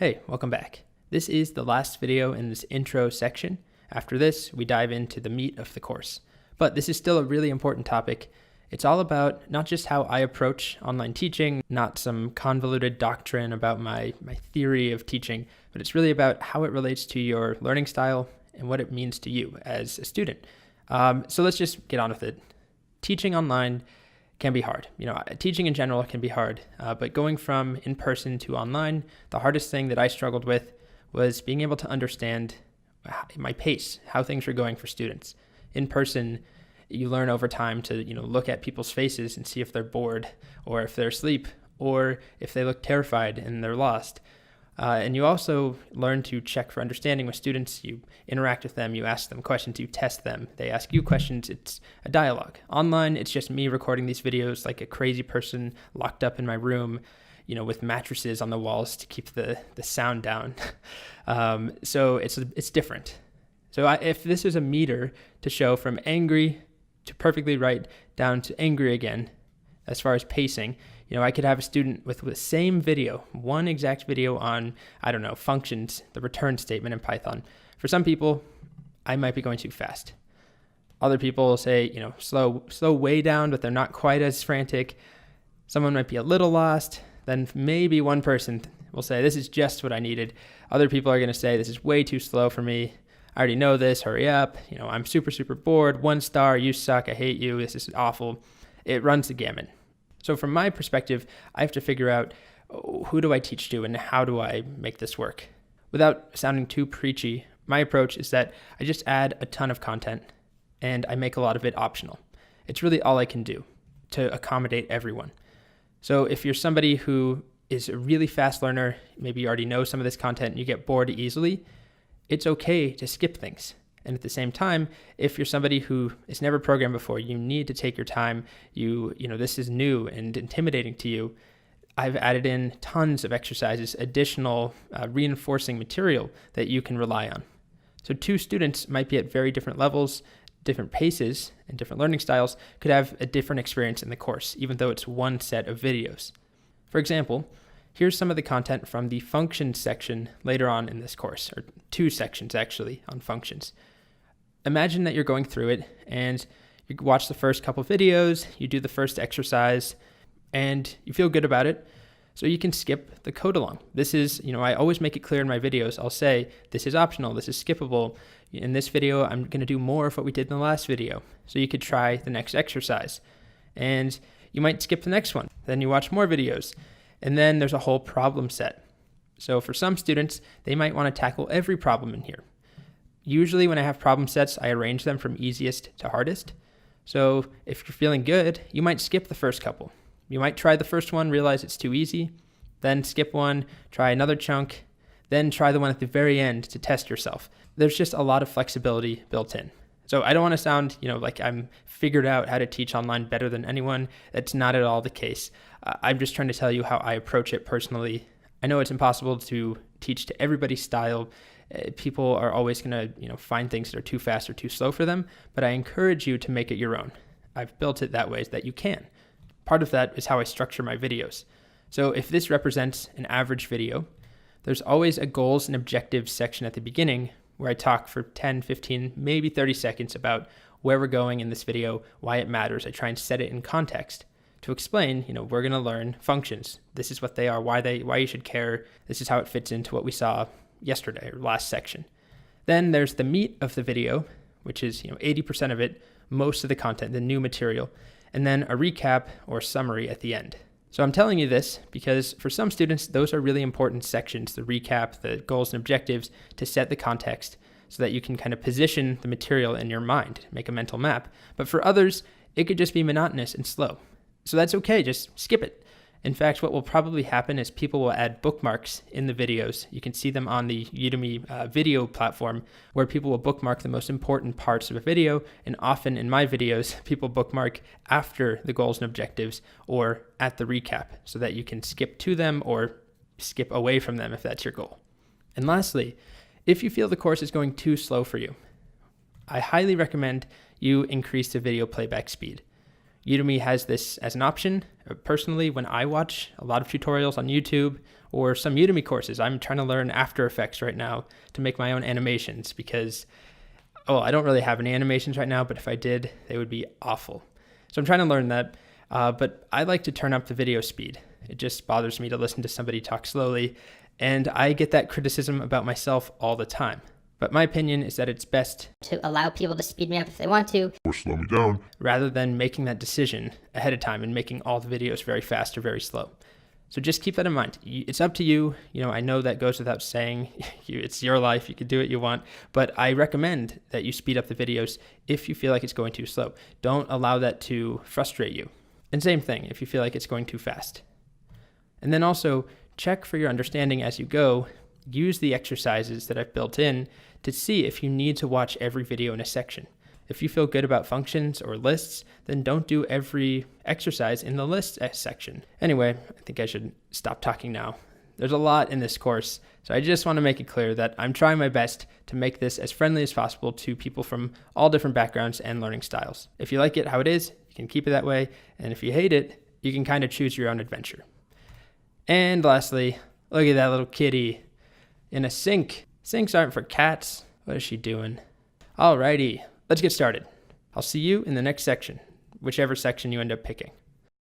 Hey, welcome back. This is the last video in this intro section. After this, we dive into the meat of the course. But this is still a really important topic. It's all about not just how I approach online teaching, not some convoluted doctrine about my theory of teaching, but it's really about how it relates to your learning style and what it means to you as a student. So let's just get on with it. Teaching online can be hard. Teaching in general can be hard, but going from in-person to online, the hardest thing that I struggled with was being able to understand my pace, how things were going for students. In person, you learn over time to, look at people's faces and see if they're bored or if they're asleep or if they look terrified and they're lost. And you also learn to check for understanding with students. You interact with them, you ask them questions, you test them. They ask you questions. It's a dialogue. Online, it's just me recording these videos like a crazy person locked up in my room, with mattresses on the walls to keep the sound down. So it's different. So if this was a meter to show from angry to perfectly right down to angry again, as far as pacing, I could have a student with the same video, one exact video on, functions, the return statement in Python. For some people, I might be going too fast. Other people will say, slow way down, but they're not quite as frantic. Someone might be a little lost. Then maybe one person will say, this is just what I needed. Other people are going to say, this is way too slow for me. I already know this, hurry up. I'm super, super bored. 1 star, you suck, I hate you, this is awful. It runs the gamut. So from my perspective, I have to figure out who do I teach to and how do I make this work. Without sounding too preachy, my approach is that I just add a ton of content and I make a lot of it optional. It's really all I can do to accommodate everyone. So if you're somebody who is a really fast learner, maybe you already know some of this content and you get bored easily, it's okay to skip things. And at the same time, if you're somebody who has never programmed before, you need to take your time. This is new and intimidating to you. I've added in tons of exercises, additional reinforcing material that you can rely on. So 2 students might be at very different levels, different paces, and different learning styles could have a different experience in the course, even though it's one set of videos. For example, here's some of the content from the functions section later on in this course, or 2 sections actually on functions. Imagine that you're going through it and you watch the first couple videos, you do the first exercise, and you feel good about it, so you can skip the code along. This is, I always make it clear in my videos. I'll say, this is optional, this is skippable. In this video, I'm going to do more of what we did in the last video. So you could try the next exercise. And you might skip the next one. Then you watch more videos. And then there's a whole problem set. So for some students, they might want to tackle every problem in here. Usually when I have problem sets, I arrange them from easiest to hardest. So if you're feeling good, you might skip the first couple. You might try the first one, realize it's too easy, then skip one, try another chunk, then try the one at the very end to test yourself. There's just a lot of flexibility built in. So I don't want to sound, like I'm figured out how to teach online better than anyone. That's not at all the case. I'm just trying to tell you how I approach it personally. I know it's impossible to teach to everybody's style. People are always going to, find things that are too fast or too slow for them, but I encourage you to make it your own. I've built it that way so that you can. Part of that is how I structure my videos. So if this represents an average video, there's always a goals and objectives section at the beginning where I talk for 10, 15, maybe 30 seconds about where we're going in this video, why it matters. I try and set it in context to explain, we're going to learn functions. This is what they are, why you should care. This is how it fits into what we saw yesterday or last section. Then there's the meat of the video, which is 80% of it, most of the content, the new material, and then a recap or summary at the end. So I'm telling you this because for some students, those are really important sections, the recap, the goals and objectives, to set the context so that you can kind of position the material in your mind, make a mental map. But for others, it could just be monotonous and slow. So that's okay, just skip it. In fact, what will probably happen is people will add bookmarks in the videos. You can see them on the Udemy video platform where people will bookmark the most important parts of a video. And often in my videos, people bookmark after the goals and objectives or at the recap so that you can skip to them or skip away from them if that's your goal. And lastly, if you feel the course is going too slow for you, I highly recommend you increase the video playback speed. Udemy has this as an option. Personally, when I watch a lot of tutorials on YouTube or some Udemy courses, I'm trying to learn After Effects right now to make my own animations because, I don't really have any animations right now, but if I did, they would be awful. So I'm trying to learn that, but I like to turn up the video speed. It just bothers me to listen to somebody talk slowly, and I get that criticism about myself all the time. But my opinion is that it's best to allow people to speed me up if they want to, or slow me down, rather than making that decision ahead of time and making all the videos very fast or very slow. So just keep that in mind. It's up to you. I know that goes without saying. It's your life. You can do what you want. But I recommend that you speed up the videos if you feel like it's going too slow. Don't allow that to frustrate you. And same thing if you feel like it's going too fast. And then also check for your understanding as you go. Use the exercises that I've built in to see if you need to watch every video in a section. If you feel good about functions or lists, then don't do every exercise in the lists section. Anyway, I think I should stop talking now. There's a lot in this course, so I just want to make it clear that I'm trying my best to make this as friendly as possible to people from all different backgrounds and learning styles. If you like it how it is, you can keep it that way, and if you hate it, you can kind of choose your own adventure. And lastly, look at that little kitty in a sink. Sinks aren't for cats. What is she doing? Alrighty. Let's get started. I'll see you in the next section, whichever section you end up picking.